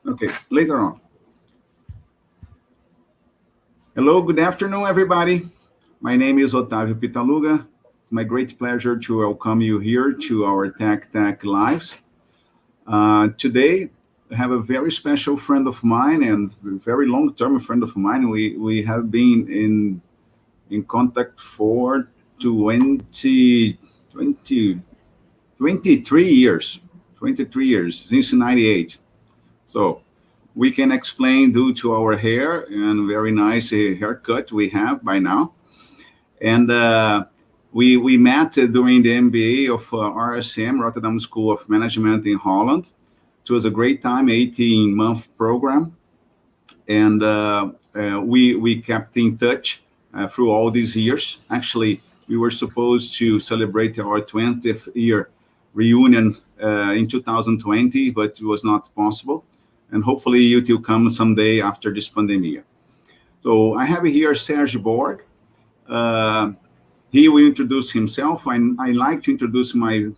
Okay, later on. Hello, good afternoon, everybody. My name is Otávio Pitaluga. It's my great pleasure to welcome you here to our Tech Lives. Today, I have a very special friend of mine and a very long-term friend of mine. We have been in contact for 20 20 23 years, 23 years, since 98. So we can explain due to our hair and very nice haircut we have by now. And we met during the MBA of RSM, Rotterdam School of Management in Holland. It was a great time, 18-month program. And we kept in touch through all these years. Actually, we were supposed to celebrate our 20th year reunion in 2020, but it was not possible. And hopefully it will come someday after this pandemic. So I have here Serge Borg. He will introduce himself. I like to introduce my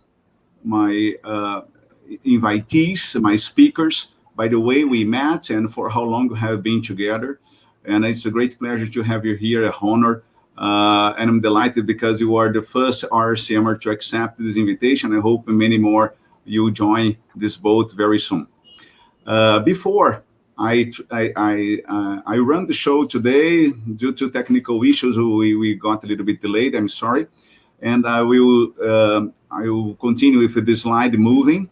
invitees, my speakers, by the way we met and for how long we have been together. And it's a great pleasure to have you here, a honor. And I'm delighted because you are the first RCMer to accept this invitation. I hope many more you join this boat very soon. Before I run the show today due to technical issues. We got a little bit delayed. I'm sorry, and I will continue with this slide moving.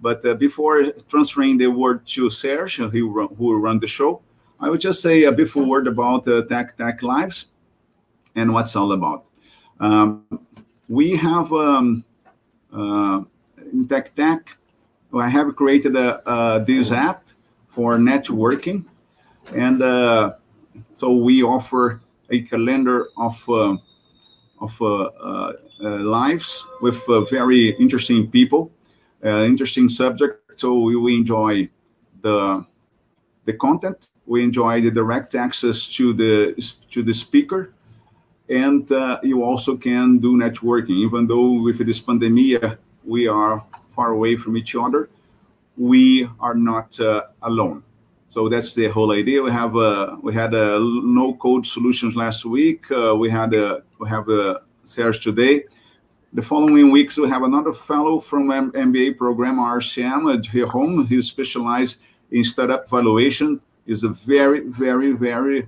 But before transferring the word to Serge, who will run the show, I would just say a brief word about Tech Lives and what's all about. We have in Tech. I have created this app for networking, and so we offer a calendar of lives with very interesting people, interesting subject. So we enjoy the content. We enjoy the direct access to the speaker, and you also can do networking. Even though with this pandemic we are far away from each other, we are not alone. So that's the whole idea. We had no code solutions last week. We have Serge today. The following weeks we have another fellow from MBA program RCM at her home. He's specialized in startup valuation. Is a very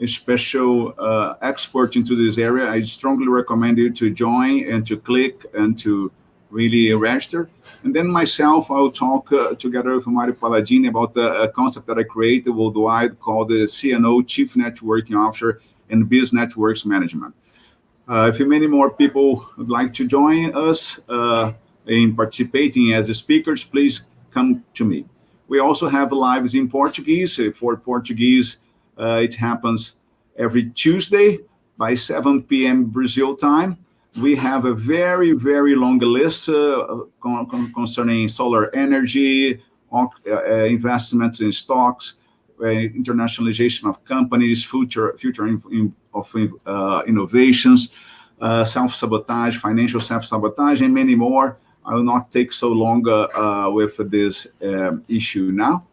special expert into this area. I strongly recommend you to join and to click and to really register. And then myself, I'll talk together with Mario Palladini about a concept that I created worldwide called the CNO, Chief Networking Officer, and Biz Networks Management. If many more people would like to join us in participating as speakers, please come to me. We also have lives in Portuguese. For Portuguese, it happens every Tuesday by 7 p.m. Brazil time. We have a very long list concerning solar energy, investments in stocks, internationalization of companies, future of innovations, self-sabotage, financial self-sabotage, and many more. I will not take so long with this issue now.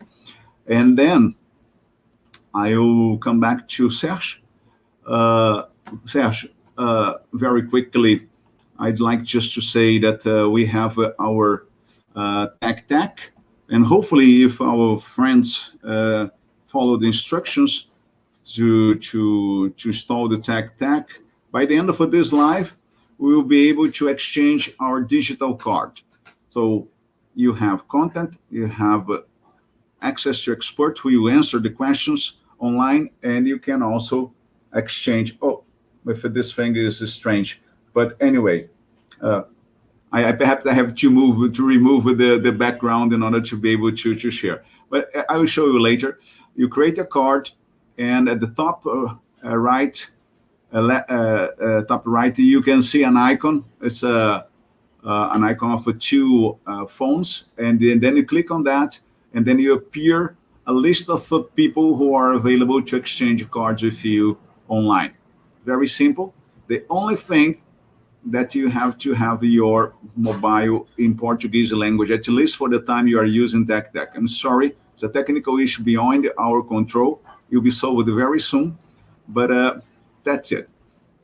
And then I will come back to Serge. Serge, very quickly, I'd like just to say that we have our Tech, and hopefully if our friends follow the instructions to install the Tech, by the end of this live, we will be able to exchange our digital card. So you have content, you have access to experts who will answer the questions online, and you can also exchange. Oh, if this thing is strange, but anyway, I perhaps I have to remove the background in order to be able to share. But I will show you later. You create a card, and at the top right, you can see an icon. It's an icon of two phones, and then you click on that, and then you appear a list of people who are available to exchange cards with you online. Very simple. The only thing that you have to have your mobile in Portuguese language, at least for the time you are using Tech. I'm sorry, It's a technical issue beyond our control. It will be solved very soon, but that's it.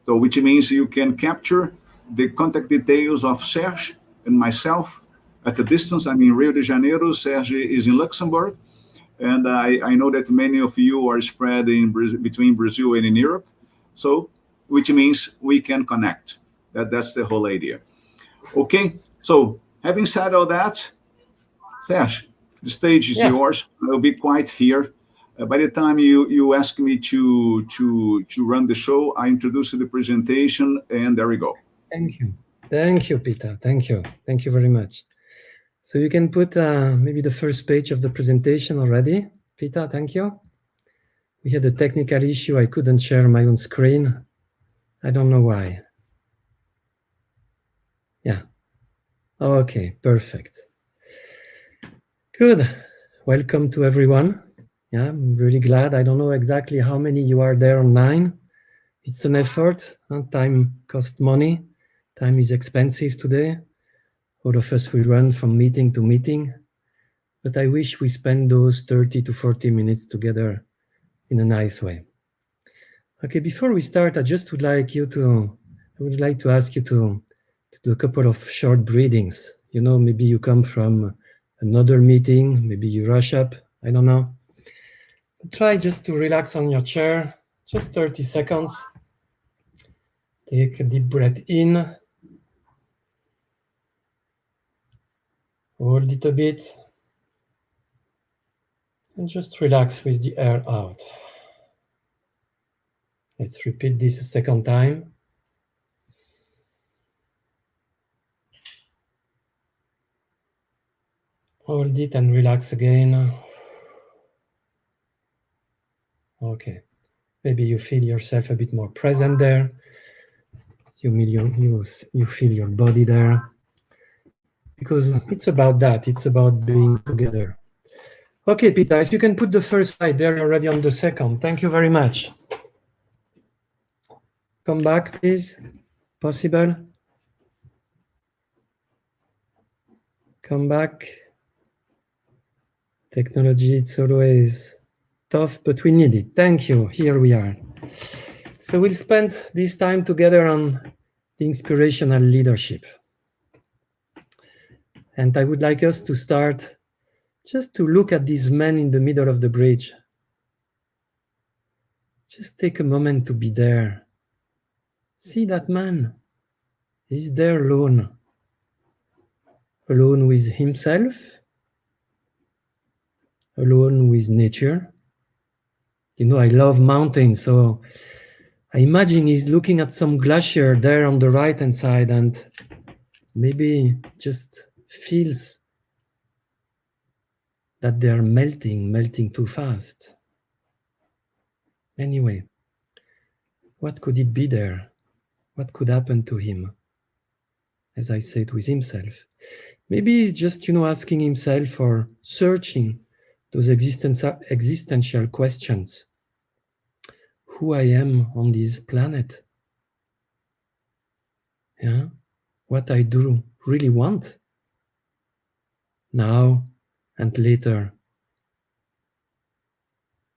So which means you can capture the contact details of Serge and myself at a distance. I'm in Rio de Janeiro, Serge is in Luxembourg, and I know that many of you are spread between Brazil and in Europe. So which means we can connect. That's the whole idea. Okay, so having said all that, Serge, the stage is yours. I'll be quiet here. By the time you ask me to run the show, I introduce the presentation, and there we go. Thank you, Peter. Thank you very much. So you can put maybe the first page of the presentation already, Peter. Thank you. We had a technical issue. I couldn't share my own screen. I don't know why. Yeah. Okay, perfect. Good. Welcome to everyone. Yeah, I'm really glad. I don't know exactly how many you are there online. It's an effort. Time costs money. Time is expensive today. All of us, we run from meeting to meeting. But I wish we spend those 30 to 40 minutes together in a nice way. Okay, before we start, I would like to ask you to do a couple of short breathings. You know, maybe you come from another meeting, maybe you rush up, I don't know. Try just to relax on your chair, just 30 seconds. Take a deep breath in. Hold it a bit. And just relax with the air out. Let's repeat this a second time. Hold it and relax again. Okay. Maybe you feel yourself a bit more present there. You feel your body there. Because it's about that. It's about being together. Okay, Peter, if you can put the first slide there already on the second. Thank you very much. Come back, please. Possible? Come back. Technology, it's always tough, but we need it. Thank you. Here we are. So we'll spend this time together on the inspirational leadership. And I would like us to start just to look at this man in the middle of the bridge. Just take a moment to be there. See that man. He's there alone. Alone with himself. Alone with nature. You know, I love mountains, so I imagine he's looking at some glacier there on the right-hand side and maybe just feels that they're melting too fast. Anyway, what could it be there? What could happen to him? As I said, with himself. Maybe he's just, asking himself or searching those existential questions. Who I am on this planet? Yeah? What I do really want? Now and later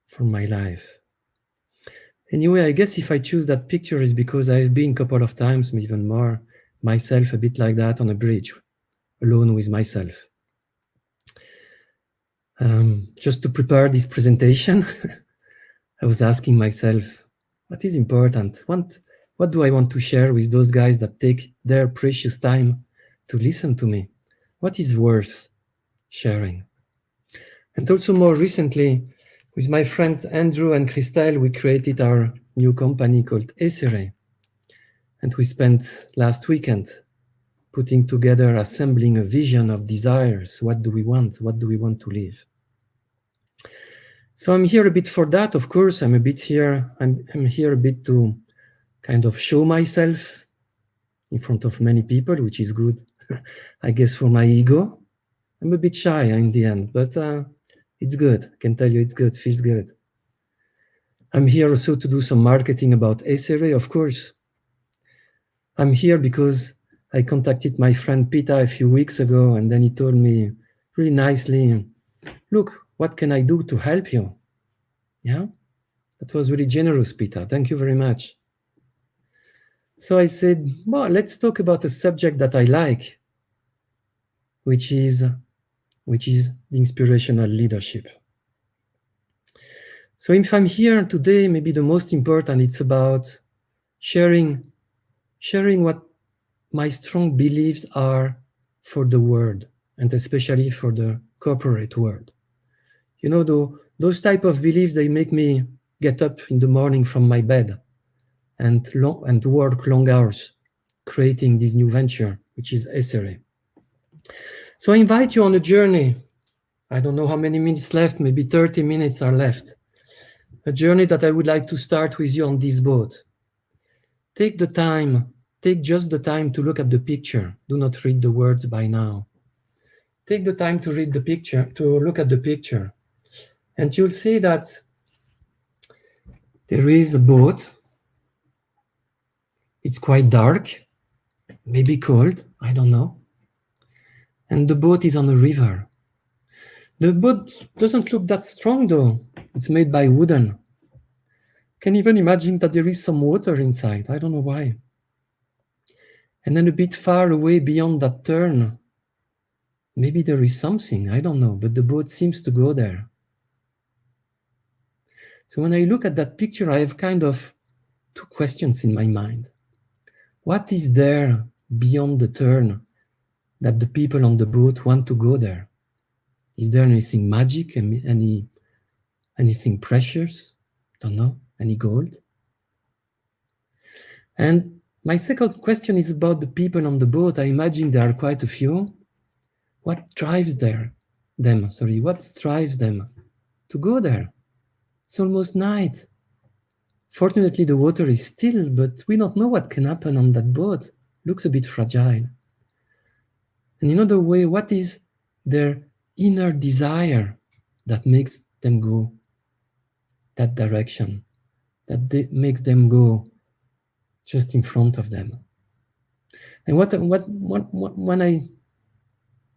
for my life. Anyway, I guess if I choose that picture is because I've been a couple of times, even more, myself a bit like that on a bridge, alone with myself. Just to prepare this presentation, I was asking myself, what is important? What do I want to share with those guys that take their precious time to listen to me? What is worth sharing? And also more recently, with my friend Andrew and Christelle, we created our new company called Essere. And we spent last weekend putting together, assembling a vision of desires. What do we want? What do we want to live? So I'm here a bit for that, of course. I'm here a bit to kind of show myself in front of many people, which is good, I guess, for my ego. I'm a bit shy in the end, but it's good. I can tell you it's good, feels good. I'm here also to do some marketing about Essere, of course. I'm here because I contacted my friend Peter a few weeks ago, and then he told me really nicely, look, what can I do to help you? Yeah, that was really generous, Peter. Thank you very much. So I said, well, let's talk about a subject that I like, which is the inspirational leadership. So if I'm here today, maybe the most important, it's about sharing what my strong beliefs are for the world, and especially for the corporate world. You know, those type of beliefs, they make me get up in the morning from my bed and work long hours creating this new venture, which is SRA. So I invite you on a journey. I don't know how many minutes left, maybe 30 minutes are left. A journey that I would like to start with you on this boat. Take just the time to look at the picture. Do not read the words by now. Take the time to read the picture, to look at the picture. And you'll see that there is a boat. It's quite dark, maybe cold, I don't know. And the boat is on a river. The boat doesn't look that strong though. It's made by wooden. Can even imagine that there is some water inside. I don't know why. And then a bit far away beyond that turn, maybe there is something, I don't know, but the boat seems to go there. So when I look at that picture, I have kind of two questions in my mind. What is there beyond the turn that the people on the boat want to go there? Is there anything magic, anything precious? Don't know, any gold? And my second question is about the people on the boat. I imagine there are quite a few. What drives them to go there? It's almost night. Fortunately, the water is still, but we don't know what can happen on that boat. Looks a bit fragile. And in another way, what is their inner desire that makes them go that direction, that makes them go just in front of them? And when I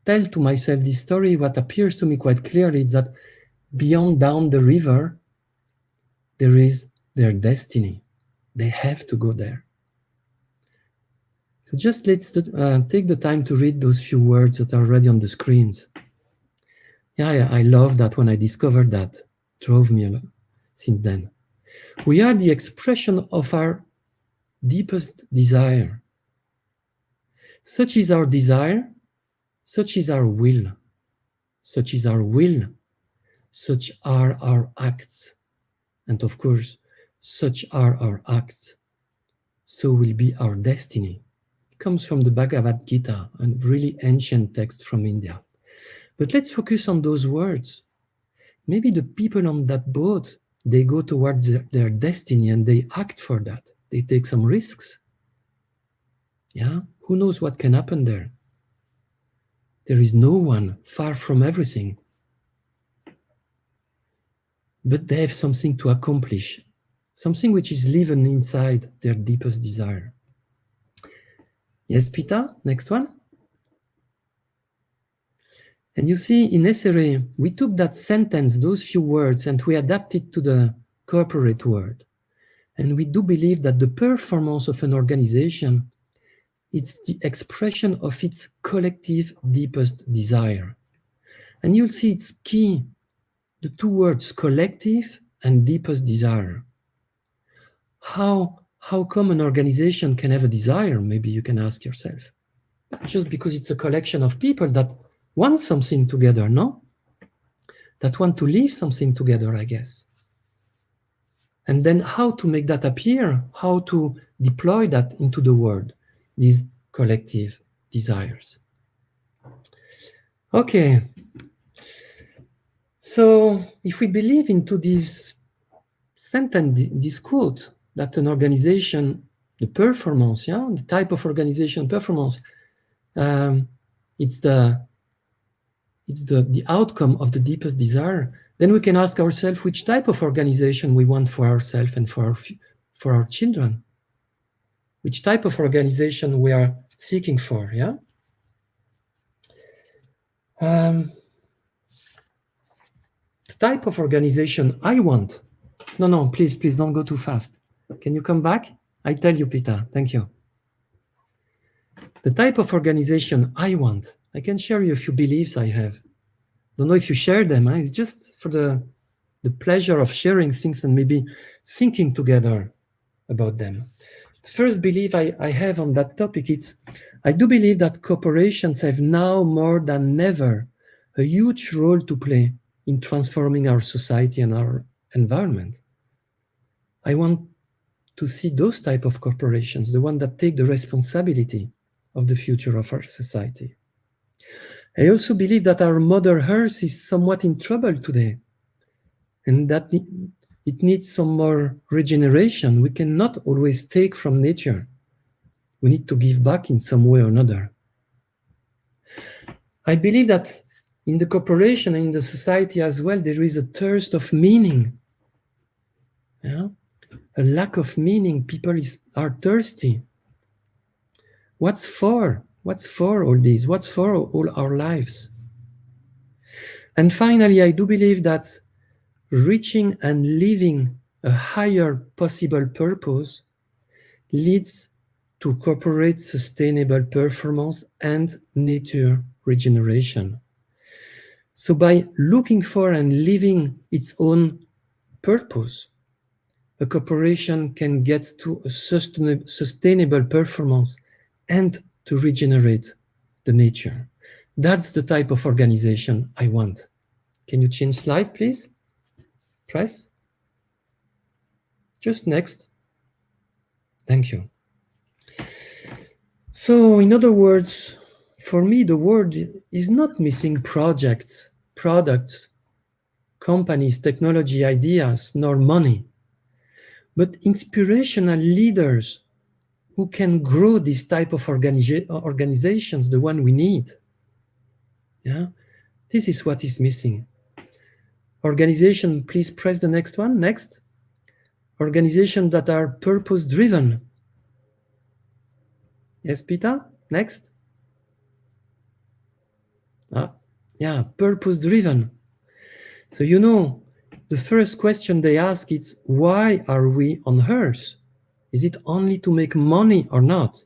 tell to myself this story, what appears to me quite clearly is that beyond down the river, there is their destiny. They have to go there. So just let's take the time to read those few words that are already on the screens. Yeah, I love that. When I discovered that, drove me a lot since then. We are the expression of our deepest desire. Such is our desire, such is our will. Such is our will, such are our acts. And of course, such are our acts, so will be our destiny. It comes from the Bhagavad Gita, a really ancient text from India. But let's focus on those words. Maybe the people on that boat, they go towards their destiny and they act for that. They take some risks. Yeah, who knows what can happen there? There is no one, far from everything. But they have something to accomplish, something which is living inside their deepest desire. Yes, Peter, next one. And you see, in SRA, we took that sentence, those few words, and we adapted to the corporate world. And we do believe that the performance of an organization, it's the expression of its collective deepest desire. And you'll see it's key, the two words, collective and deepest desire. How come an organization can have a desire? Maybe you can ask yourself. Just because it's a collection of people that want something together, no? That want to live something together, I guess. And then how to make that appear, how to deploy that into the world, these collective desires. Okay. So if we believe into this sentence, this quote, that an organization, the performance, the type of organization performance, it's the outcome of the deepest desire, then we can ask ourselves which type of organization we want for ourselves and for our children. Which type of organization we are seeking for, type of organization I want. No, please don't go too fast. Can you come back? I tell you, Peter. Thank you. The type of organization I want. I can share you a few beliefs I have. Don't know if you share them. Huh? It's just for the pleasure of sharing things and maybe thinking together about them. The first belief I have on that topic, I do believe that corporations have now more than ever a huge role to play in transforming our society and our environment. I want to see those type of corporations, the one that take the responsibility of the future of our society. I also believe that our Mother Earth is somewhat in trouble today, and that it needs some more regeneration. We cannot always take from nature. We need to give back in some way or another. I believe that in the corporation and in the society as well, there is a thirst of meaning. Yeah? A lack of meaning. People are thirsty. What's for? What's for all this? What's for all our lives? And finally, I do believe that reaching and living a higher possible purpose leads to corporate sustainable performance and nature regeneration. So by looking for and living its own purpose, a corporation can get to a sustainable performance and to regenerate the nature. That's the type of organization I want. Can you change slide, please? Press. Just next. Thank you. So, in other words, for me, the world is not missing projects, products, companies, technology, ideas, nor money, but inspirational leaders who can grow this type of organizations, the one we need. Yeah, this is what is missing. Organization, please press the next one. Next. Organizations that are purpose-driven. Yes, Peter? Next. Yeah, purpose-driven. So you know, the first question they ask is, why are we on Earth? Is it only to make money or not?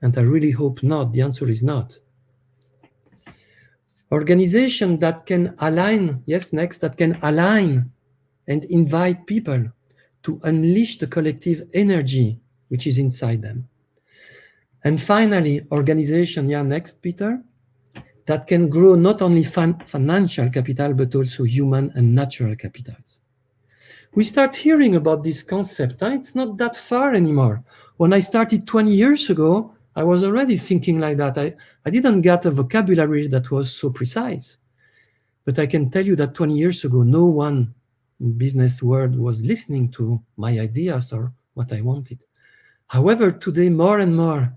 And I really hope not. The answer is not. Organization that can align, yes, next, that can align and invite people to unleash the collective energy which is inside them. And finally, organization, yeah, next, Peter, that can grow not only financial capital, but also human and natural capitals. We start hearing about this concept. It's not that far anymore. When I started 20 years ago, I was already thinking like that. I didn't get a vocabulary that was so precise. But I can tell you that 20 years ago, no one in business world was listening to my ideas or what I wanted. However, today, more and more,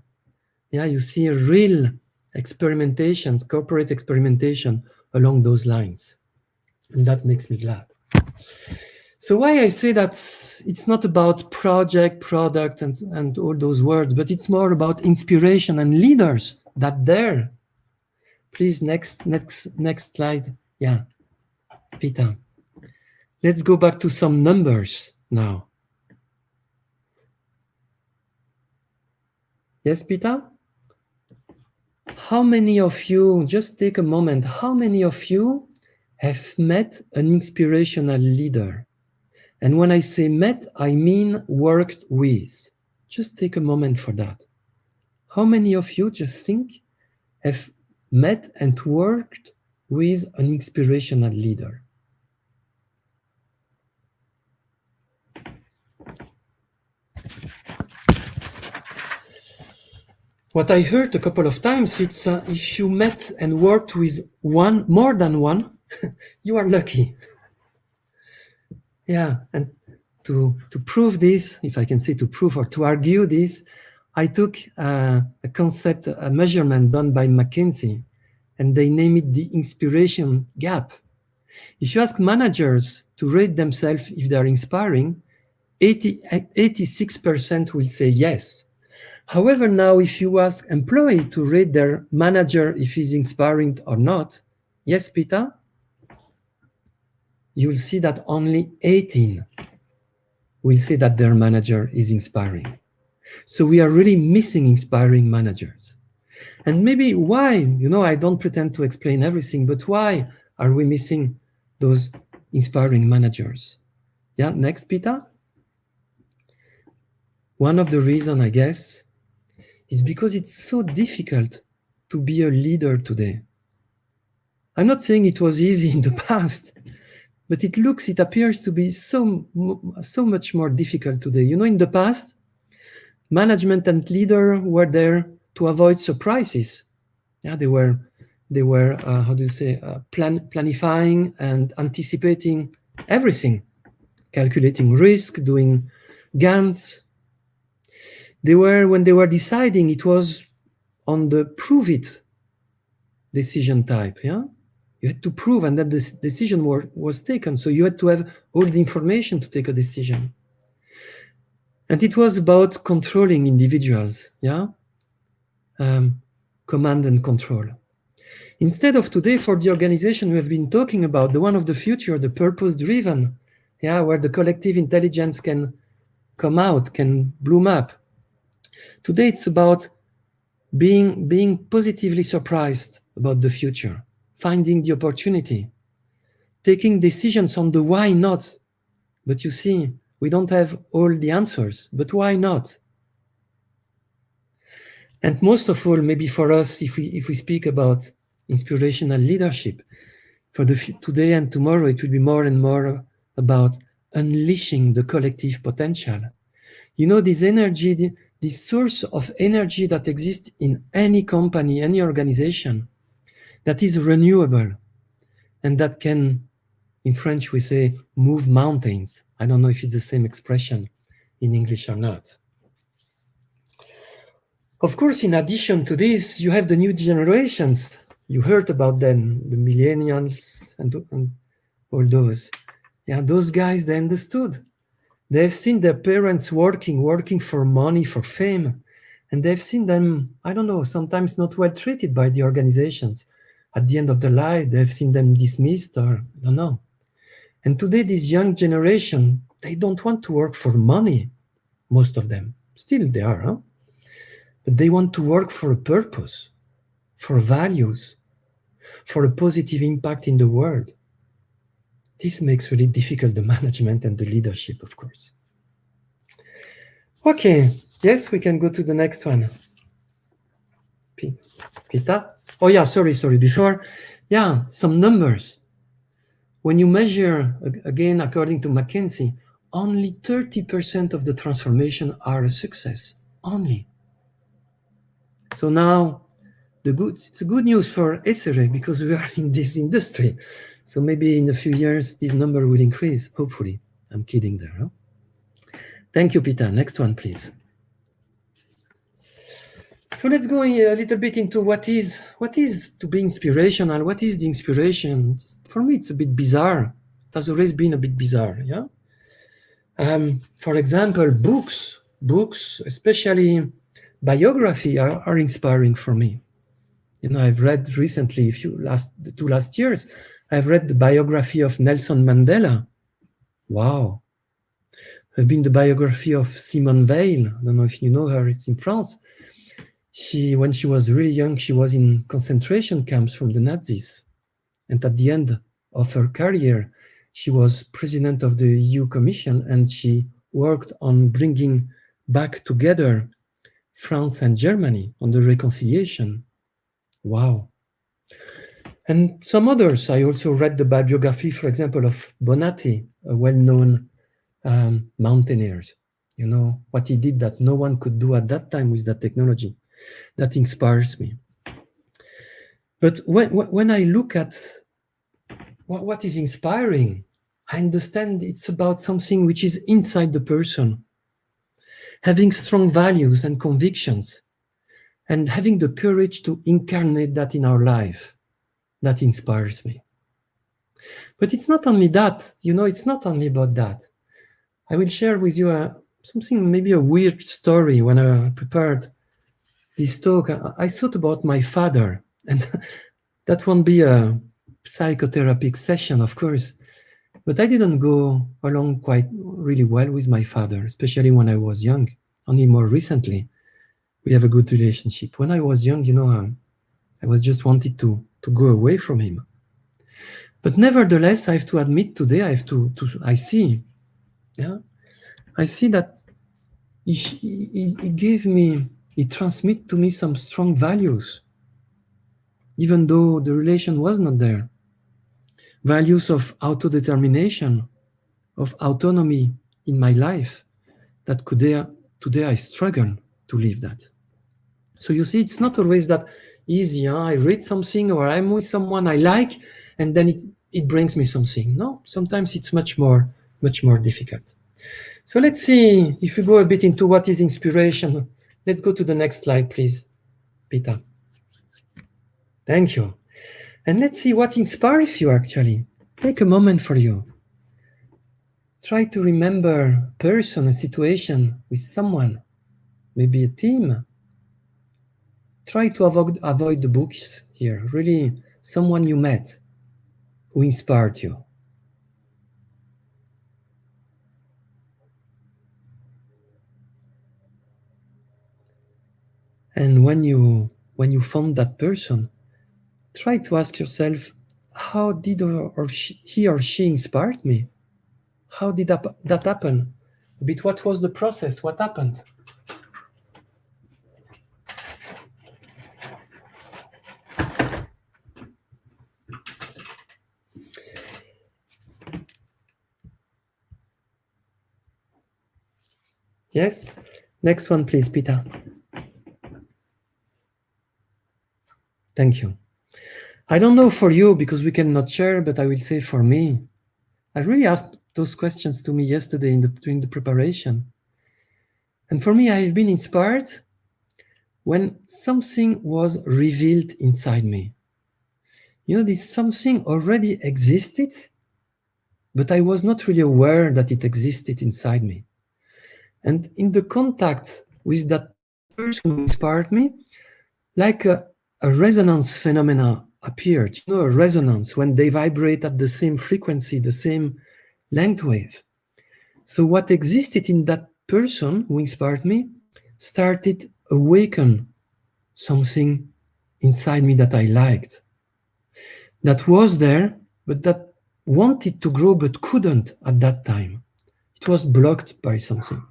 yeah, you see a real experimentations, corporate experimentation along those lines. And that makes me glad. So why I say that it's not about project, product, and all those words, but it's more about inspiration and leaders that there. Please, next slide. Yeah, Peter. Let's go back to some numbers now. Yes, Peter? How many of you, just take a moment, how many of you have met an inspirational leader? And when I say met, I mean worked with. Just take a moment for that. How many of you just think have met and worked with an inspirational leader? What I heard a couple of times, it's if you met and worked with one, more than one, you are lucky. Yeah, and to prove this, if I can say to prove or to argue this, I took a concept, a measurement done by McKinsey, and they name it the inspiration gap. If you ask managers to rate themselves if they are inspiring, 86% will say yes. However, now if you ask employee to rate their manager if he's inspiring or not, yes, Peter? you will see that only 18 will say that their manager is inspiring. So we are really missing inspiring managers. And maybe why, I don't pretend to explain everything, but why are we missing those inspiring managers? Yeah, next, Peter. One of the reasons, I guess, is because it's so difficult to be a leader today. I'm not saying it was easy in the past, but it appears to be so much more difficult today. In the past, management and leader were there to avoid surprises. Yeah, they were planifying and anticipating everything, calculating risk, doing Gantz. When they were deciding, it was on the prove it decision type. Yeah, you had to prove, and that this decision was taken. So you had to have all the information to take a decision. And it was about controlling individuals. Yeah, command and control. Instead of today, for the organization we have been talking about, the one of the future, the purpose-driven, where the collective intelligence can come out, can bloom up. Today, it's about being positively surprised about the future, finding the opportunity, taking decisions on the why not. But you see, we don't have all the answers, but why not? And most of all, maybe for us, if we speak about inspirational leadership, for today and tomorrow, it will be more and more about unleashing the collective potential. This energy, this source of energy that exists in any company, any organization, that is renewable, and that can, in French we say, move mountains. I don't know if it's the same expression in English or not. Of course, in addition to this, you have the new generations. You heard about them, the millennials and all those. Yeah, those guys, they understood. They've seen their parents working for money, for fame. And they've seen them, I don't know, sometimes not well treated by the organizations. At the end of their life, they've seen them dismissed, or I don't know. And today, this young generation, they don't want to work for money, most of them. Still they are, huh? But they want to work for a purpose, for values, for a positive impact in the world. This makes really difficult the management and the leadership, of course. Okay, yes, we can go to the next one. Pita? Oh yeah, sorry, before. Yeah, some numbers. When you measure, again, according to McKinsey, only 30% of the transformation are a success, only. So now, it's a good news for SRA because we are in this industry. So maybe in a few years, this number will increase, hopefully. I'm kidding there. Huh? Thank you, Peter. Next one, please. So let's go a little bit into what is to be inspirational. What is the inspiration? For me, it's a bit bizarre. It has always been a bit bizarre, yeah? For example, books, especially biography, are inspiring for me. I've read recently, the 2 last years, I've read the biography of Nelson Mandela. Wow. I've been the biography of Simone Veil. I don't know if you know her, it's in France. When she was really young, she was in concentration camps from the Nazis. And at the end of her career, she was president of the EU Commission, and she worked on bringing back together France and Germany on the reconciliation. Wow. And some others. I also read the biography, for example, of Bonatti, a well-known mountaineer. What he did that no one could do at that time with that technology. That inspires me. But when I look at what is inspiring, I understand it's about something which is inside the person. Having strong values and convictions, and having the courage to incarnate that in our life, that inspires me. But it's not only that, it's not only about that. I will share with you something, maybe a weird story. When I prepared this talk, I thought about my father, and that won't be a psychotherapy session, of course. But I didn't go along quite really well with my father, especially when I was young. Only more recently, we have a good relationship. When I was young, I was just wanted to go away from him. But nevertheless, I have to admit today, I see, yeah, I see that he gave me, he transmitted to me some strong values, even though the relation was not there. Values of autodetermination, of autonomy in my life, that today I struggle to live that. So you see, it's not always that easy. I read something or I'm with someone I like, and then it brings me something. No, sometimes it's much more difficult. So let's see if we go a bit into what is inspiration. Let's go to the next slide, please, Peter. Thank you. And let's see what inspires you actually. Take a moment for you. Try to remember a person, a situation with someone, maybe a team. Try to avoid the books here. Really, someone you met who inspired you. And when you found that person, try to ask yourself, how did he or she inspired me? How did that happen? A bit, what was the process? What happened? Yes? Next one, please, Peter. Thank you. I don't know for you, because we cannot share, but I will say for me, I really asked those questions to me yesterday during the preparation. And for me, I have been inspired when something was revealed inside me. This something already existed, but I was not really aware that it existed inside me. And in the contact with that person who inspired me, like a resonance phenomena appeared, a resonance when they vibrate at the same frequency, the same length wave. So what existed in that person who inspired me started awaken something inside me that I liked, that was there, but that wanted to grow but couldn't at that time. It was blocked by something.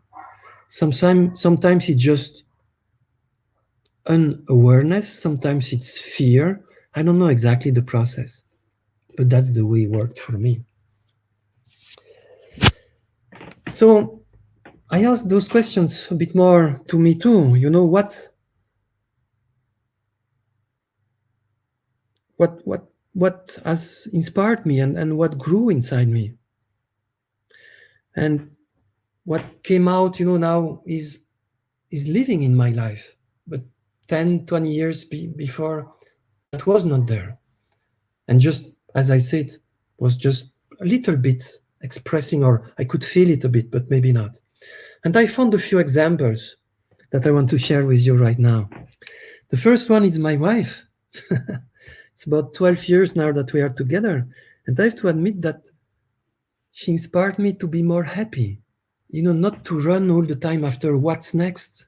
Sometimes it's just unawareness, sometimes it's fear. I don't know exactly the process, but that's the way it worked for me. So I asked those questions a bit more to me too. What has inspired me and what grew inside me. And what came out, now is living in my life. But 10, 20 years before, that was not there. And just, as I said, was just a little bit expressing, or I could feel it a bit, but maybe not. And I found a few examples that I want to share with you right now. The first one is my wife. It's about 12 years now that we are together. And I have to admit that she inspired me to be more happy, not to run all the time after what's next,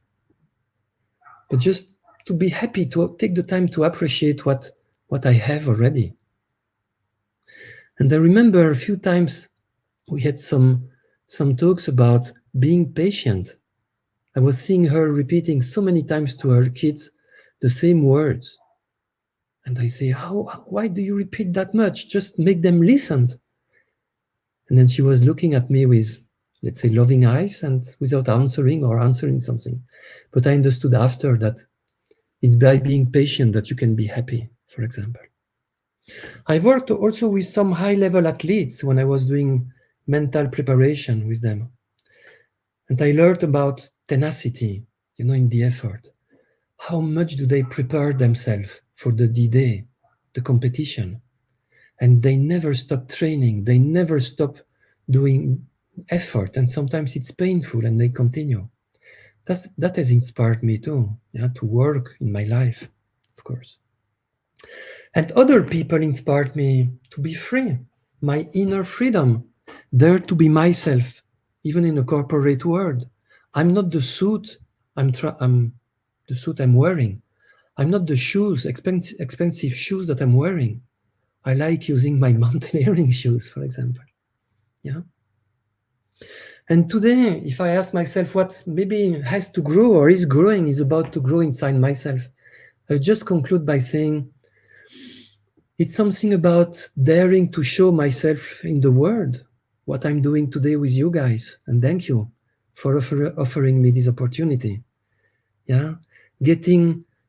but just to be happy, to take the time to appreciate what I have already. And I remember a few times we had some talks about being patient. I was seeing her repeating so many times to her kids the same words. And I say, why do you repeat that much? Just make them listen. And then she was looking at me with, let's say, loving eyes and without answering something. But I understood after that it's by being patient that you can be happy, for example. I worked also with some high-level athletes when I was doing mental preparation with them. And I learned about tenacity, in the effort. How much do they prepare themselves for the D-Day, the competition? And they never stop training. They never stop doing effort. And sometimes it's painful and they continue. That has inspired me too, to work in my life, of course. And other people inspired me to be free, my inner freedom, dare to be myself, even in a corporate world. I'm not the suit I'm the suit I'm wearing. I'm not the shoes, expensive shoes that I'm wearing. I like using my mountaineering shoes, for example. Yeah. And today, if I ask myself what maybe has to grow or is growing, is about to grow inside myself, I just conclude by saying it's something about daring to show myself in the world, what I'm doing today with you guys. And thank you for offering me this opportunity. Yeah.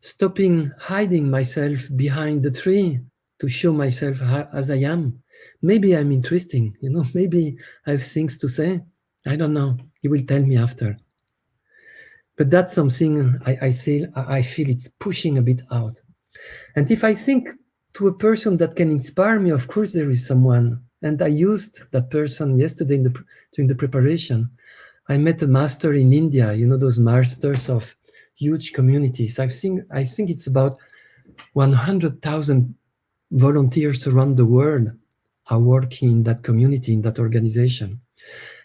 Stopping hiding myself behind the tree to show myself as I am. Maybe I'm interesting, maybe I have things to say. I don't know. You will tell me after. But that's something I feel it's pushing a bit out. And if I think to a person that can inspire me, of course there is someone. And I used that person yesterday during the preparation. I met a master in India, those masters of huge communities. I think it's about 100,000 volunteers around the world are working in that community, in that organization.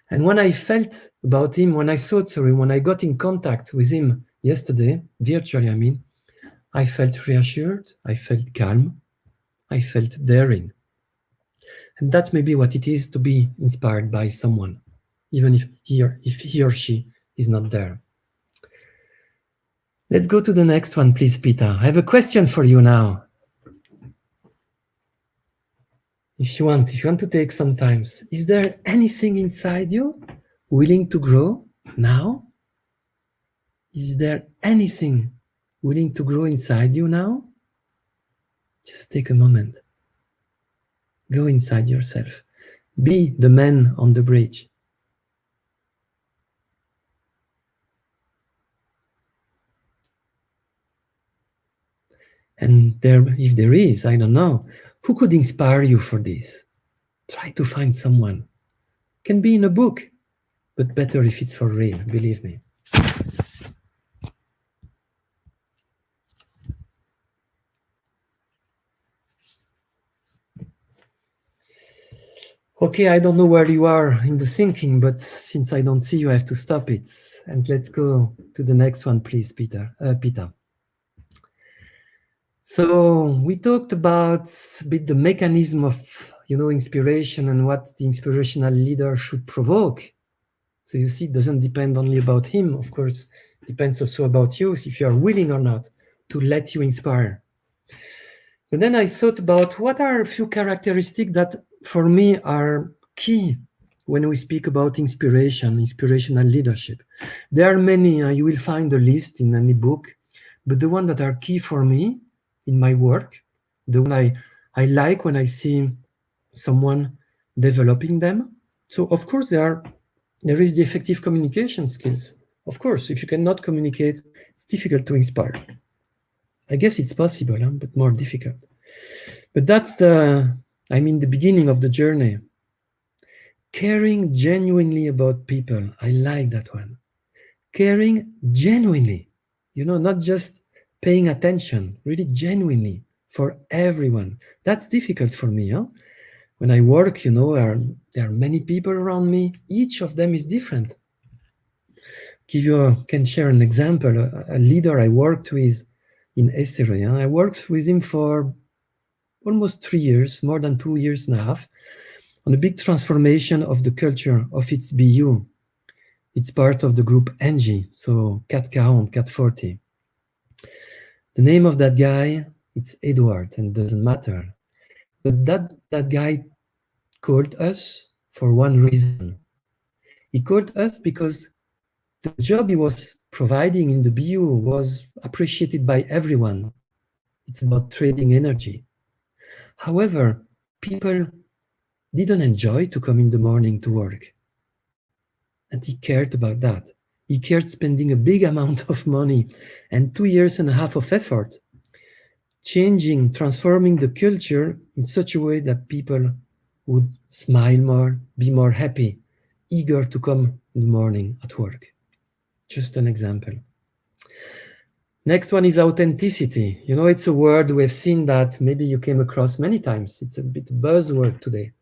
And when I felt about him, when I got in contact with him yesterday, virtually, I felt reassured, I felt calm, I felt daring. And that's maybe what it is to be inspired by someone, even if he or she is not there. Let's go to the next one, please, Peter. I have a question for you now. If you want to take some time, is there anything inside you willing to grow now? Is there anything willing to grow inside you now? Just take a moment. Go inside yourself. Be the man on the bridge. And if there is, I don't know, who could inspire you for this? Try to find someone. It can be in a book, but better if it's for real, believe me. Okay, I don't know where you are in the thinking, but since I don't see you, I have to stop it. And let's go to the next one, please, Peter. So we talked about a bit the mechanism of, inspiration and what the inspirational leader should provoke. So you see, it doesn't depend only about him. Of course, it depends also about you, if you are willing or not to let you inspire. But then I thought about what are a few characteristics that for me are key when we speak about inspirational leadership. There are many, you will find a list in any book, but the ones that are key for me in my work, the one I like when I see someone developing them. So of course there is the effective communication skills. Of course, if you cannot communicate, it's difficult to inspire. I guess it's possible, but more difficult. But that's the beginning of the journey. Caring genuinely about people. I like that one. Caring genuinely, not just paying attention, really genuinely for everyone. That's difficult for me. When I work, there are many people around me. Each of them is different. Can share an example. A leader I worked with in Estere. I worked with him for almost 3 years, more than 2 years and a half, on a big transformation of the culture of its BU. It's part of the group NG, so 440, 440. The name of that guy, it's Edward, and doesn't matter. But that guy called us for one reason. He called us because the job he was providing in the BU was appreciated by everyone. It's about trading energy. However, people didn't enjoy to come in the morning to work. And he cared about that. He cared spending a big amount of money and 2 years and a half of effort, transforming the culture in such a way that people would smile more, be more happy, eager to come in the morning at work. Just an example. Next one is authenticity. It's a word we have seen that maybe you came across many times. It's a bit buzzword today.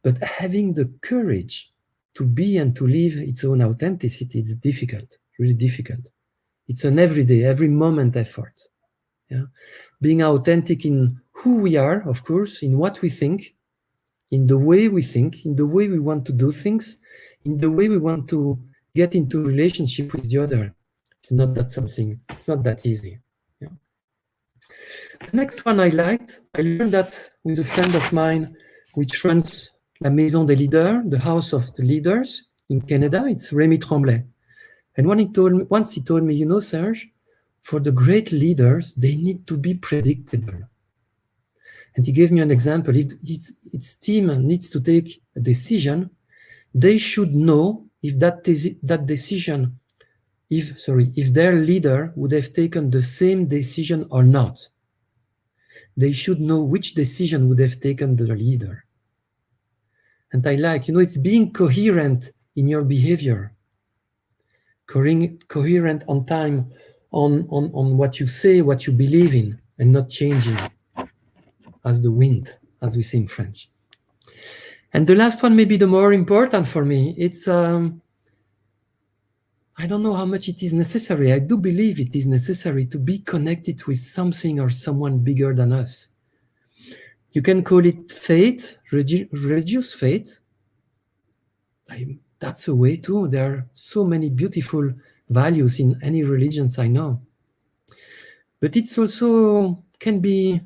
But having the courage to be and to live its own authenticity, it's difficult, really difficult. It's an everyday, every moment effort. Yeah? Being authentic in who we are, of course, in what we think, in the way we think, in the way we want to do things, in the way we want to get into relationship with the other. It's not that easy. Yeah. The next one I liked, I learned that with a friend of mine, which runs La Maison des Leaders, the House of the Leaders in Canada. It's Rémi Tremblay. And once he told me, you know, Serge, for the great leaders, they need to be predictable. And he gave me an example. If its team needs to take a decision, they should know if that decision, if their leader would have taken the same decision or not. They should know which decision would have taken the leader. And I like, it's being coherent in your behavior, coherent on time, on what you say, what you believe in, and not changing as the wind, as we say in French. And the last one may be the more important for me. It's, I don't know how much it is necessary. I do believe it is necessary to be connected with something or someone bigger than us. You can call it faith, religious faith. That's a way too. There are so many beautiful values in any religions I know. But it's also can be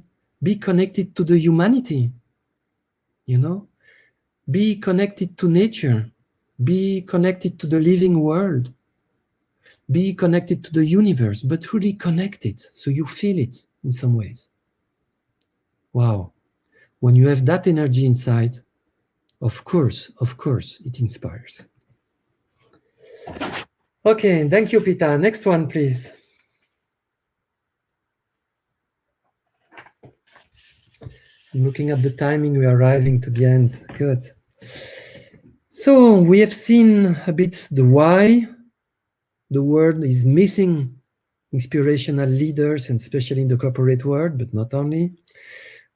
connected to the humanity, be connected to nature, be connected to the living world, be connected to the universe, but really connected so you feel it in some ways. Wow. When you have that energy inside, of course, it inspires. Okay, thank you, Peter. Next one, please. I'm looking at the timing, we are arriving to the end. Good. So we have seen a bit the why. The world is missing inspirational leaders, and especially in the corporate world, but not only.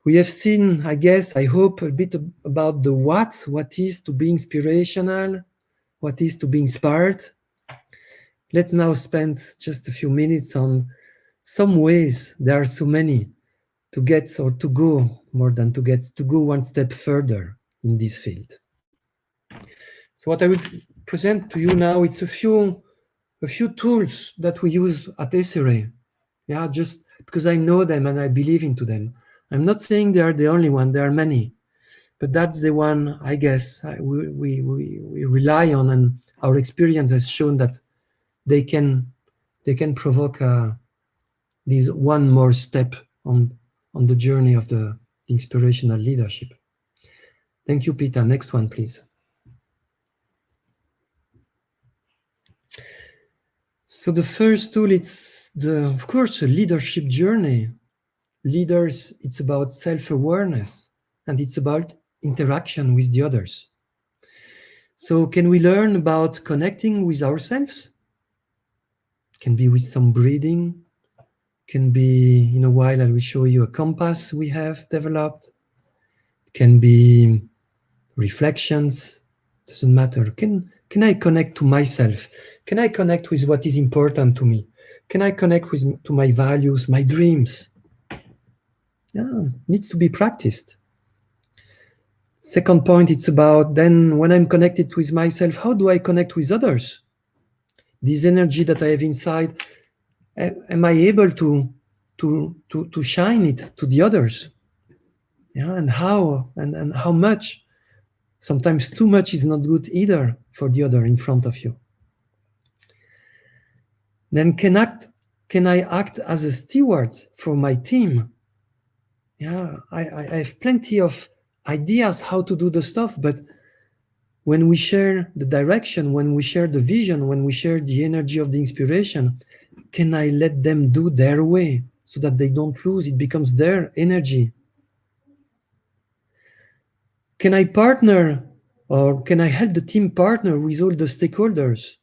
We have seen, I hope, a bit about the what is to be inspirational, what is to be inspired. Let's now spend just a few minutes on some ways, there are so many, to get or to go, more than to get, to go one step further in this field. So what I will present to you now, it's a few tools that we use at SRA. Yeah, just because I know them and I believe into them. I'm not saying they are the only one, there are many, but that's the one, I guess, we rely on, and our experience has shown that they can provoke this one more step on the journey of the inspirational leadership. Thank you, Peter. Next one, please. So the first tool, it's of course, a leadership journey. Leaders, it's about self-awareness, and it's about interaction with the others. So can we learn about connecting with ourselves? Can be with some breathing, can be, in a while I will show you a compass we have developed. It can be reflections, doesn't matter. Can I connect to myself? Can I connect with what is important to me? Can I connect to my values, my dreams? Yeah, needs to be practiced. Second point, it's about then when I'm connected with myself, how do I connect with others? This energy that I have inside, am I able to shine it to the others? Yeah, and how and how much? Sometimes too much is not good either for the other in front of you. Then can I act as a steward for my team? Yeah, I have plenty of ideas how to do the stuff, but when we share the direction, when we share the vision, when we share the energy of the inspiration, can I let them do their way so that they don't lose? It becomes their energy. Can I partner, or can I help the team partner with all the stakeholders?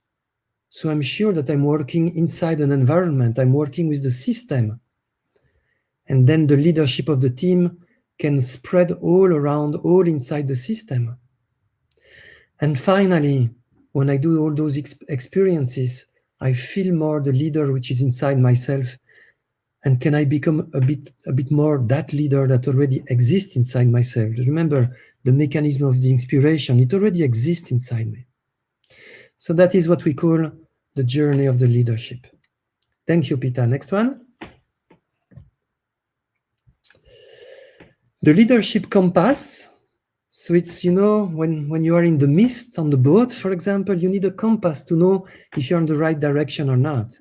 So I'm sure that I'm working inside an environment, I'm working with the system. And then the leadership of the team can spread all around, all inside the system. And finally, when I do all those experiences, I feel more the leader which is inside myself. And can I become a bit more that leader that already exists inside myself? Remember the mechanism of the inspiration, it already exists inside me. So that is what we call the journey of the leadership. Thank you, Peter. Next one. The leadership compass. So it's, when you are in the mist on the boat, for example, you need a compass to know if you're in the right direction or not.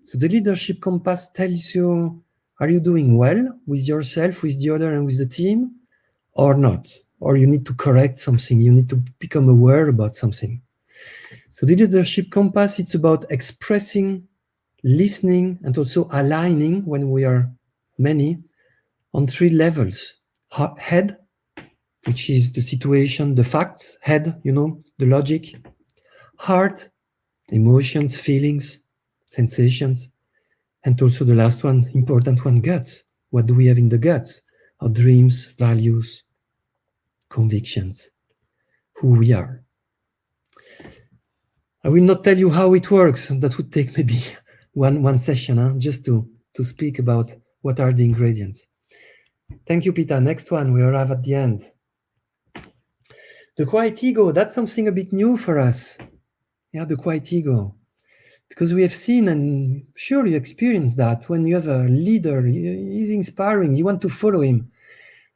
So the leadership compass tells you, are you doing well with yourself, with the other, and with the team, or not? Or you need to correct something, you need to become aware about something. So the leadership compass, it's about expressing, listening, and also aligning when we are many on 3 levels. Head, which is the situation, the facts, head, the logic. Heart, emotions, feelings, sensations. And also the last one, important one, guts. What do we have in the guts? Our dreams, values, convictions, who we are. I will not tell you how it works. That would take maybe one session, just to speak about what are the ingredients. Thank you, Peter. Next one, we arrive at the end. The quiet ego, that's something a bit new for us. Yeah, the quiet ego. Because we have seen, and sure you experience that, when you have a leader, he's inspiring, you want to follow him.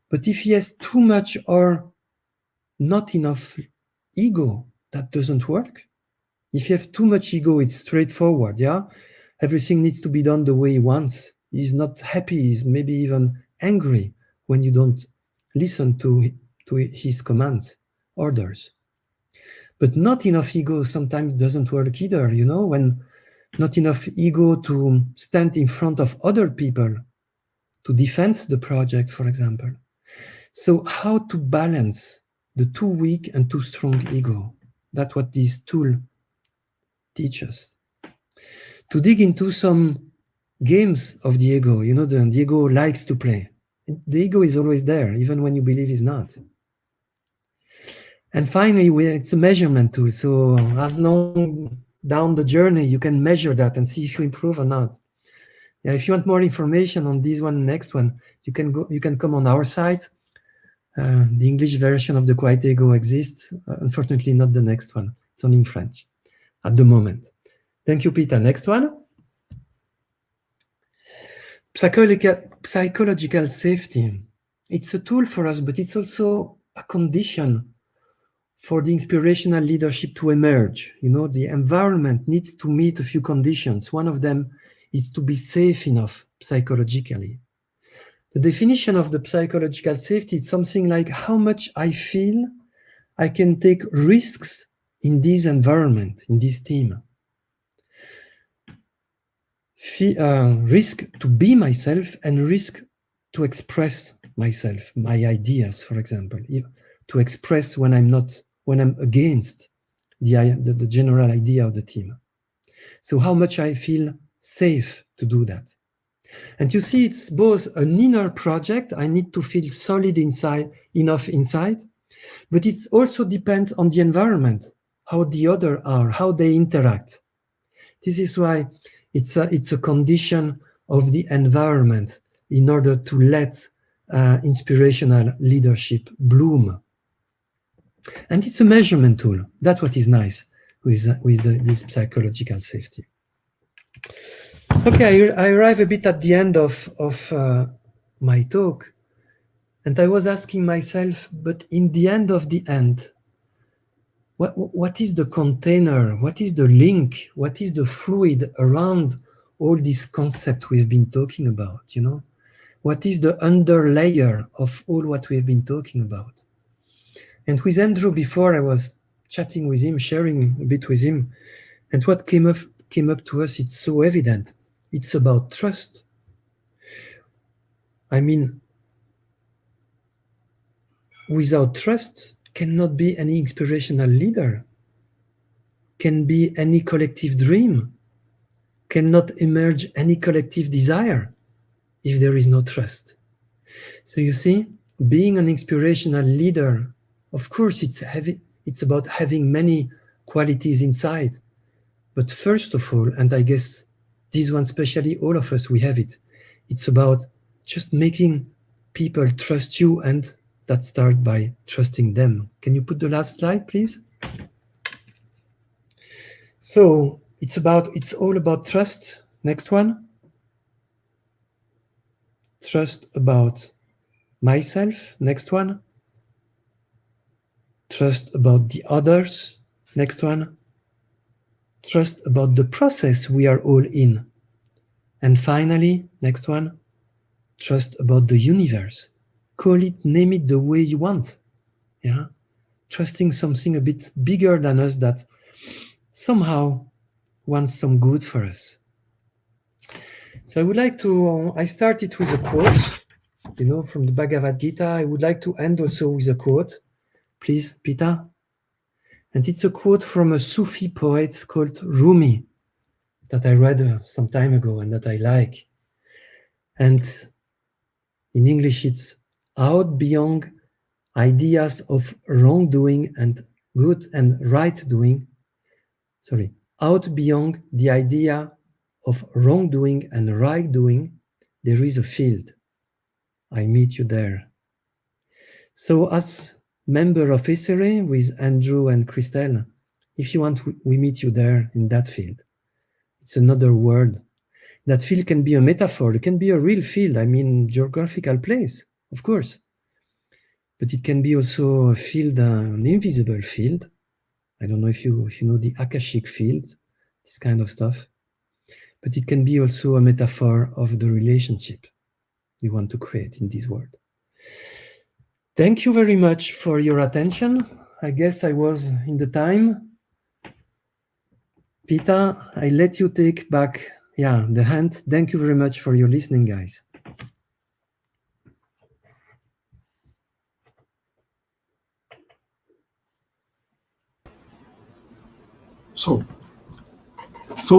But if he has too much or not enough ego, that doesn't work. If you have too much ego, it's straightforward, yeah? Everything needs to be done the way he wants. He's not happy, he's maybe even angry when you don't listen to his commands, orders. But not enough ego sometimes doesn't work either, when not enough ego to stand in front of other people to defend the project, for example. So how to balance the too weak and too strong ego? That's what this tool teaches. To dig into some games of the ego, the ego likes to play. The ego is always there, even when you believe it's not. And finally, it's a measurement tool. So as long down the journey, you can measure that and see if you improve or not. Yeah, if you want more information on this one, next one, you can come on our site. The English version of the Quiet Ego exists. Unfortunately, not the next one. It's only in French at the moment. Thank you, Peter. Next one. Psychological safety. It's a tool for us, but it's also a condition for the inspirational leadership to emerge. The environment needs to meet a few conditions. One of them is to be safe enough psychologically. The definition of the psychological safety is something like how much I feel I can take risks in this environment, in this team. Risk to be myself and risk to express myself, my ideas, for example, to express when I'm against the general idea of the team. So how much I feel safe to do that. And you see, it's both an inner project. I need to feel solid enough inside, but it also depends on the environment, how the other are, how they interact. This is why it's a condition of the environment in order to let inspirational leadership bloom. And it's a measurement tool. That's what is nice with this psychological safety. Okay, I arrive a bit at the end of my talk, and I was asking myself, but in the end of the end, what is the container? What is the link? What is the fluid around all this concept we've been talking about? What is the underlayer of all what we've been talking about? And with Andrew before, I was chatting with him, sharing a bit with him, and what came up to us, it's so evident. It's about trust. I mean, without trust cannot be any inspirational leader, can be any collective dream, cannot emerge any collective desire if there is no trust. So you see, being an inspirational leader, of course, it's heavy. It's about having many qualities inside. But first of all, and I guess this one especially, all of us, we have it. It's about just making people trust you, and that starts by trusting them. Can you put the last slide, please? So it's all about trust. Next one. Trust about myself. Next one. Trust about the others. Next one. Trust about the process we are all in. And finally, next one, trust about the universe. Call it, name it the way you want. Yeah, trusting something a bit bigger than us that somehow wants some good for us. So I would like to, I started with a quote, from the Bhagavad Gita. I would like to end also with a quote. Please, Pita. And it's a quote from a Sufi poet called Rumi that I read some time ago and that I like. And in English, it's out beyond ideas of wrongdoing and good and right doing. Out beyond the idea of wrongdoing and right doing, there is a field. I meet you there. So as member of SRA with Andrew and Christelle, if you want, we meet you there in that field. It's another world. That field can be a metaphor. It can be a real field. I mean, geographical place, of course. But it can be also a field, an invisible field. I don't know if you know the Akashic fields, this kind of stuff. But it can be also a metaphor of the relationship we want to create in this world. Thank you very much for your attention. I guess I was in the time. Pita, I let you take back the hand. Thank you very much for your listening, guys. So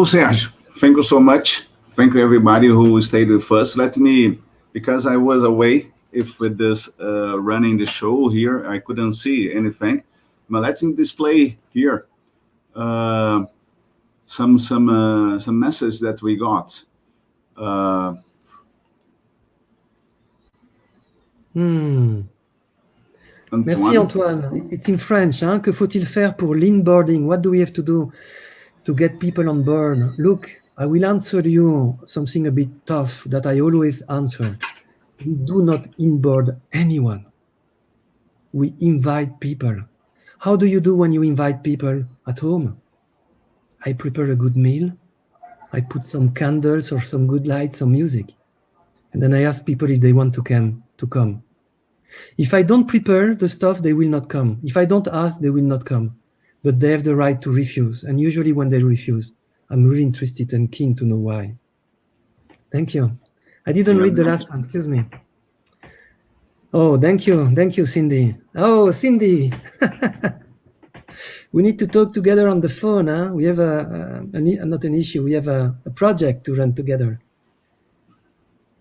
Serge, thank you so much. Thank you everybody who stayed with us. Let me, because I was away, if with this running the show here, I couldn't see anything. But let me display here some messages that we got. Merci Antoine. It's in French. Que faut-il faire pour l'inboarding? What do we have to do to get people on board? Look, I will answer you something a bit tough that I always answer. We do not inboard anyone. We invite people. How do you do when you invite people at home? I prepare a good meal. I put some candles or some good lights, some music. And then I ask people if they want to come. If I don't prepare the stuff, they will not come. If I don't ask, they will not come. But they have the right to refuse. And usually when they refuse, I'm really interested and keen to know why. Thank you. I didn't read the last one, excuse me. Oh, thank you, Cindy. Oh, Cindy. We need to talk together on the phone, huh? We have not an issue, we have a project to run together.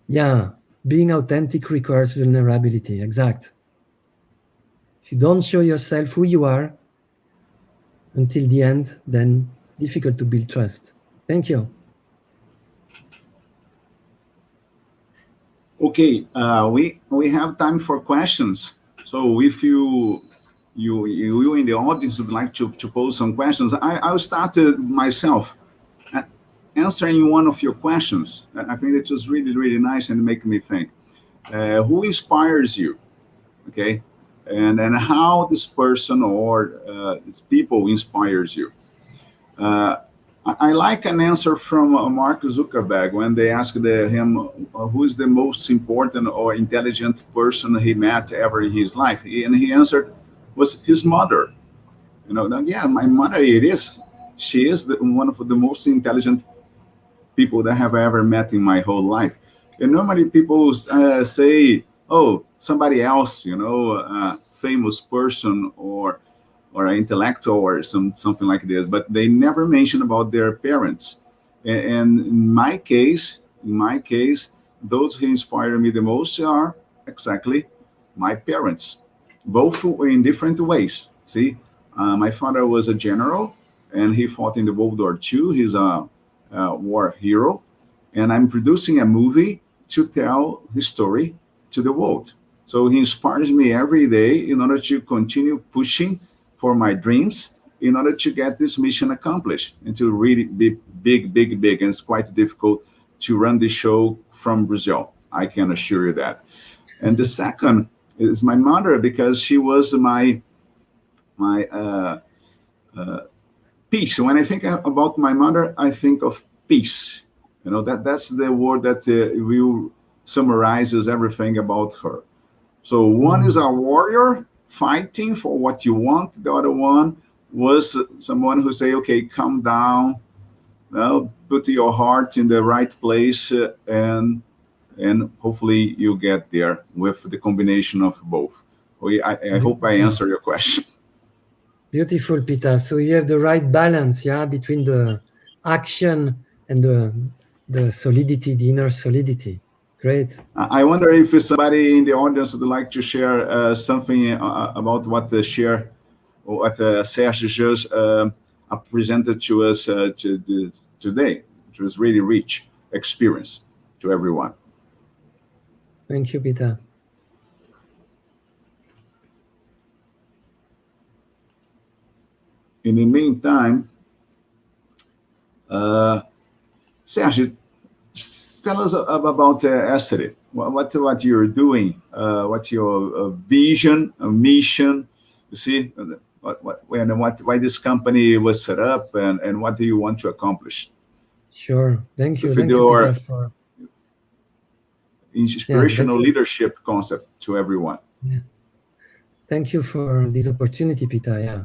Yeah, being authentic requires vulnerability, exact. If you don't show yourself who you are until the end, then difficult to build trust. Thank you. Okay, we have time for questions. So if you in the audience would like to pose some questions, I'll start myself answering one of your questions. I think it was really, really nice and make me think. Who inspires you? Okay, and how this person or these people inspires you. I like an answer from Mark Zuckerberg when they asked him who is the most important or intelligent person he met ever in his life, and he answered was his mother. Yeah, my mother, it is. She is one of the most intelligent people that I have ever met in my whole life. And normally people say, oh, somebody else, a famous person or an intellectual or something like this, but they never mention about their parents. And in my case, those who inspire me the most are exactly my parents, both in different ways. See, My father was a general, and he fought in the World War II. He's a war hero, and I'm producing a movie to tell his story to the world. So he inspires me every day in order to continue pushing for my dreams, in order to get this mission accomplished and to really be big, big, big. And it's quite difficult to run the show from Brazil. I can assure you that. And the second is my mother, because she was my peace. When I think about my mother, I think of peace. That's the word that will summarizes everything about her. So one is a warrior fighting for what you want. The other one was someone who say, okay, calm down, put your heart in the right place, and hopefully you get there with the combination of both. I hope I answer your question. Beautiful, Peter. So you have the right balance, between the action and the solidity, the inner solidity. Great. I wonder if somebody in the audience would like to share something about what Serge just presented to us today. It was really rich experience to everyone. Thank you, Peter. In the meantime, Serge, tell us about Esri. What you're doing? What's your vision, mission? You see, why this company was set up, and what do you want to accomplish? Sure. Thank you. With Thank your you, Peter, for inspirational leadership concept to everyone. Yeah. Thank you for this opportunity, Peter. Yeah.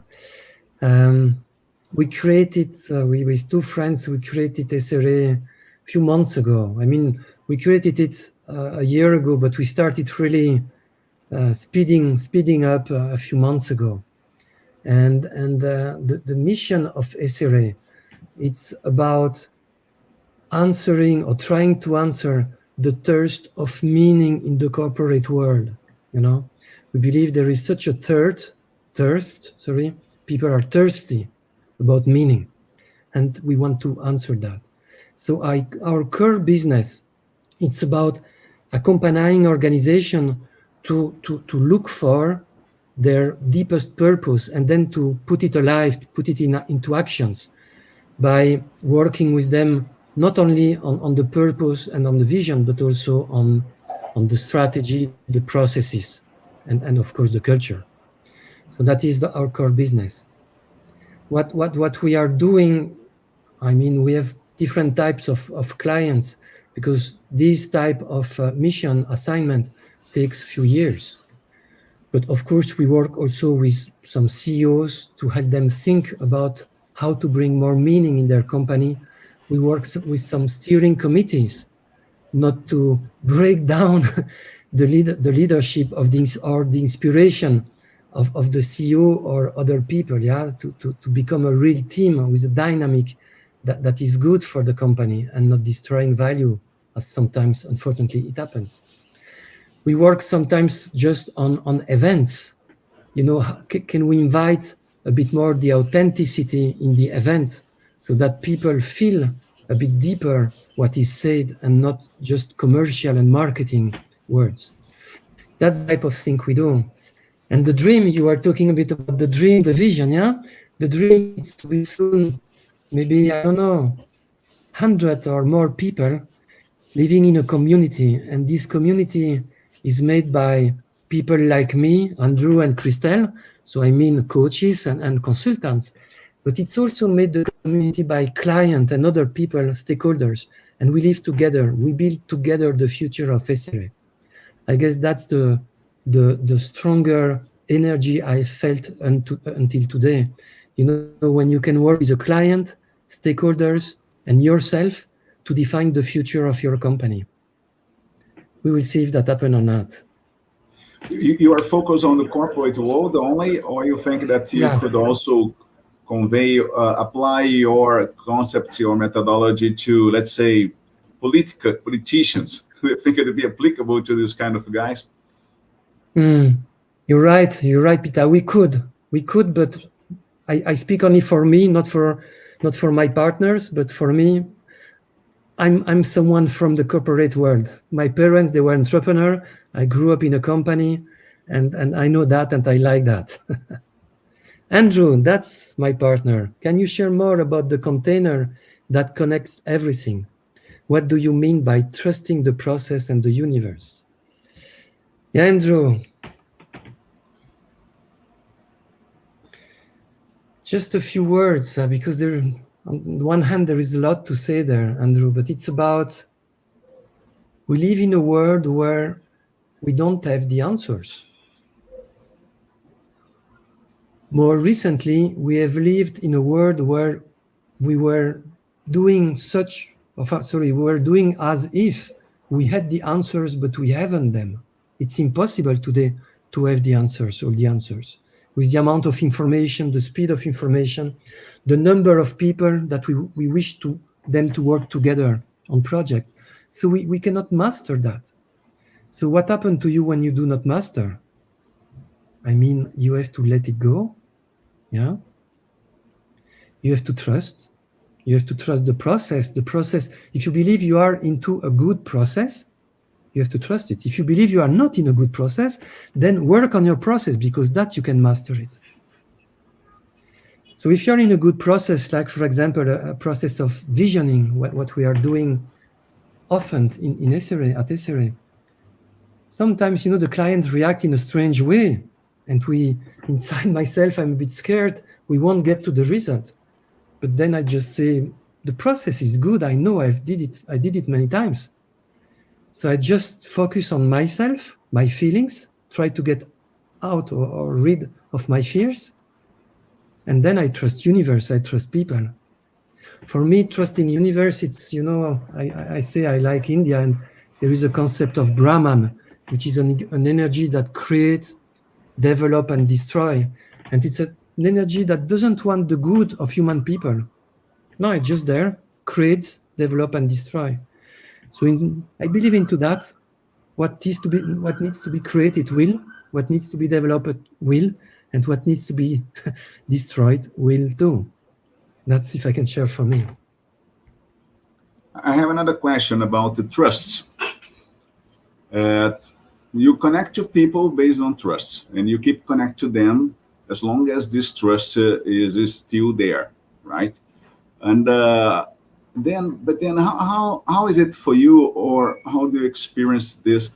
We created, with two friends, we created SRA a few months ago. I mean, we created it a year ago, but we started really speeding up a few months ago. And the mission of SRA, it's about answering or trying to answer the thirst of meaning in the corporate world. We believe there is such a thirst. People are thirsty about meaning, and we want to answer that. So our core business, it's about accompanying organization to look for their deepest purpose, and then to put it alive, put it into actions by working with them, not only on the purpose and on the vision, but also on the strategy, the processes, and of course the culture. So that is our core business. What we are doing, I mean, we have different types of clients, because this type of mission assignment takes a few years. But of course, we work also with some CEOs to help them think about how to bring more meaning in their company. We work with some steering committees, not to break down the leadership of this, or the inspiration of the CEO or other people, to become a real team with a dynamic that is good for the company and not destroying value, as sometimes, unfortunately, it happens. We work sometimes just on events. Can we invite a bit more the authenticity in the event, so that people feel a bit deeper what is said, and not just commercial and marketing words? That's the type of thing we do. And the dream, you are talking a bit about the dream, the vision, The dream is to be soon, maybe, I don't know, 100 or more people living in a community. And this community is made by people like me, Andrew and Christelle. So I mean coaches and consultants. But it's also made the community by clients and other people, stakeholders. And we live together. We build together the future of SRA. I guess that's the stronger energy I felt until today. When you can work with a client, stakeholders, and yourself to define the future of your company. We will see if that happens or not. You are focused on the corporate world only, or you think that you could also convey, apply your concept, your methodology to, let's say, politicians? Do you think it would be applicable to this kind of guys? You're right, Peter. We could, but I speak only for me, not for my partners, but for me, I'm someone from the corporate world. My parents, they were entrepreneur. I grew up in a company, and I know that, and I like that. Andrew, that's my partner. Can you share more about the container that connects everything? What do you mean by trusting the process and the universe? Yeah, Andrew. Just a few words, because there, on the one hand, there is a lot to say there, Andrew, but it's about, we live in a world where we don't have the answers. More recently, we have lived in a world where we were doing we were doing as if we had the answers, but we haven't them. It's impossible today to have the answers, all the answers. With the amount of information, the speed of information, the number of people that we wish them to work together on projects. So we cannot master that. So what happened to you when you do not master? I mean, you have to let it go. Yeah. You have to trust. You have to trust the process. The process, if you believe you are into a good process, you have to trust it. If you believe you are not in a good process, then work on your process, because that you can master it. So if you're in a good process, like for example, a process of visioning, what we are doing often in SRA, at SRA, sometimes, the client react in a strange way. And inside myself, I'm a bit scared. We won't get to the result. But then I just say, the process is good. I know I did it many times. So I just focus on myself, my feelings, try to get out or rid of my fears. And then I trust universe, I trust people. For me, trusting universe, it's, I say I like India, and there is a concept of Brahman, which is an energy that creates, develop, and destroy. And it's an energy that doesn't want the good of human people. No, it's just there, creates, develop, and destroy. So I believe into that. What needs to be created will, what needs to be developed will, and what needs to be destroyed will do. That's if I can share for me. I have another question about the trust. You connect to people based on trust, and you keep connect to them as long as this trust is still there, right? And then how is it for you, or how do you experience this?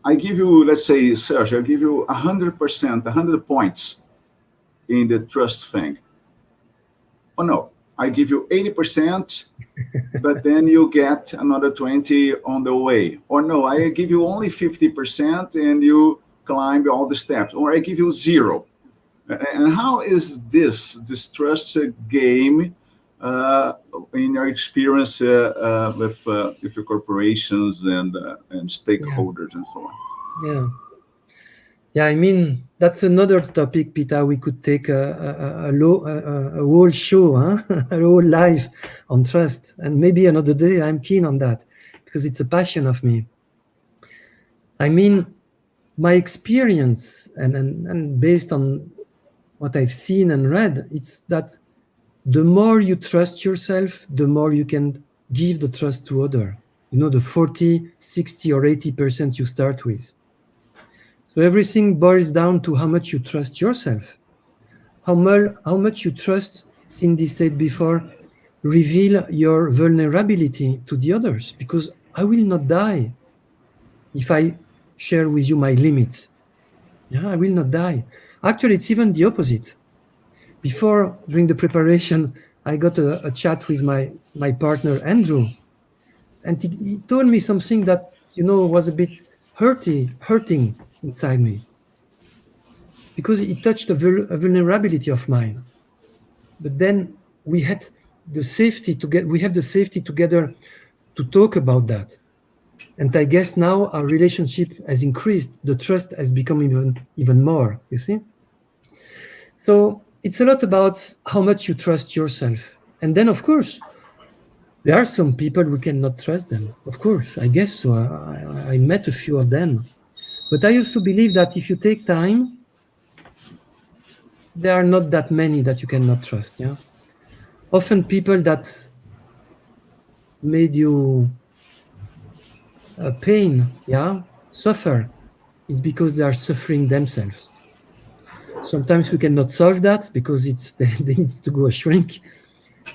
I give you, let's say, Serge, I give you 100%, 100 points in the trust thing. Oh no, I give you 80%, but then you get another 20 on the way. Or no, I give you only 50% and you climb all the steps. Or I give you 0. And how is this trust game in your experience with your corporations and stakeholders and so on? Yeah, I mean, that's another topic, Peter. We could take a whole show, a whole life on trust. And maybe another day. I'm keen on that because it's a passion of me. I mean, my experience and based on what I've seen and read, it's that the more you trust yourself, the more you can give the trust to others. The 40, 60, or 80% you start with. So everything boils down to how much you trust yourself. How much you trust, Cindy said before, reveal your vulnerability to the others, because I will not die if I share with you my limits. Yeah, I will not die. Actually, it's even the opposite. Before, during the preparation, I got a chat with my partner, Andrew, and he told me something that, was a bit hurting inside me, because it touched a vulnerability of mine. But then we have the safety together to talk about that. And I guess now our relationship has increased. The trust has become even more, you see? So it's a lot about how much you trust yourself. And then, of course, there are some people we cannot trust them. Of course, I guess so. I met a few of them. But I also believe that if you take time there are not that many that you cannot trust. Yeah. Often people that made you pain, yeah, suffer, it's because they are suffering themselves. Sometimes we cannot solve that because it's they need to go a shrink.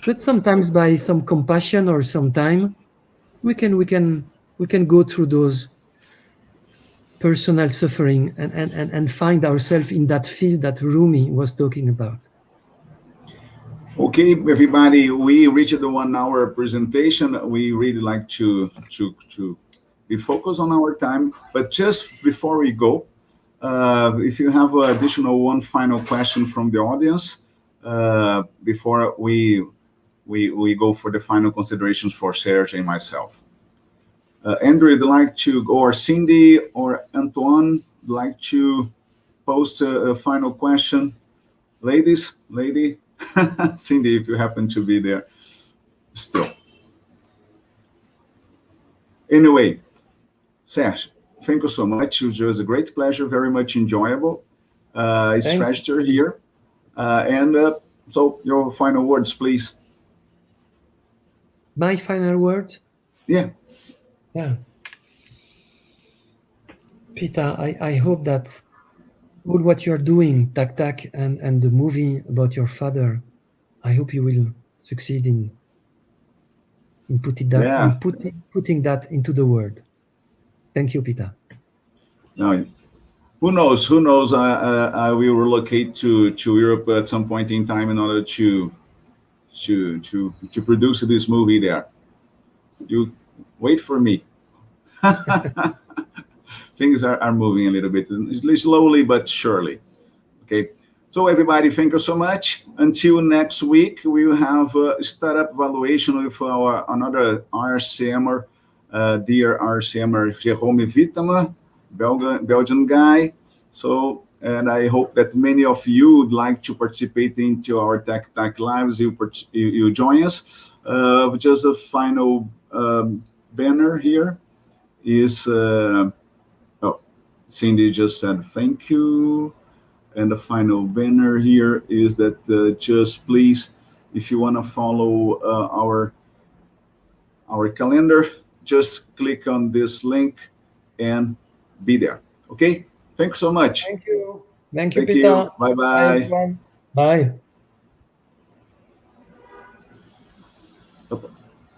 But sometimes by some compassion or some time, we can go through those personal suffering and find ourselves in that field that Rumi was talking about. Okay, everybody, we reached the 1 hour presentation. We really like to be focused on our time, but just before we go, if you have additional one final question from the audience, before we go for the final considerations for Serge and myself. Andrew, would like to go, or Cindy or Antoine, would like to post a final question? Lady, Cindy, if you happen to be there still. Anyway, Serge, thank you so much. It was a great pleasure, very much enjoyable. It's Serge here. So your final words, please. My final word? Yeah. Peter, I hope that all what you're doing, Tak and the movie about your father, I hope you will succeed in putting that into the world. Thank you, Peter. No, who knows? Who knows? I will relocate to Europe at some point in time in order to produce this movie there. You wait for me. Things are moving a little bit slowly but surely. Okay. So everybody, thank you so much. Until next week, we will have a startup evaluation with another RCMer, dear RCMer, Jérôme Wittema, Belgian guy. So, and I hope that many of you would like to participate into our Tech Lives. You join us. Just a final banner here is, Cindy just said thank you. And the final banner here is that just please, if you want to follow our calendar, just click on this link and be there. Okay? Thanks so much. Thank you. Thank you, Thank Peter. you. Bye-bye. Bye.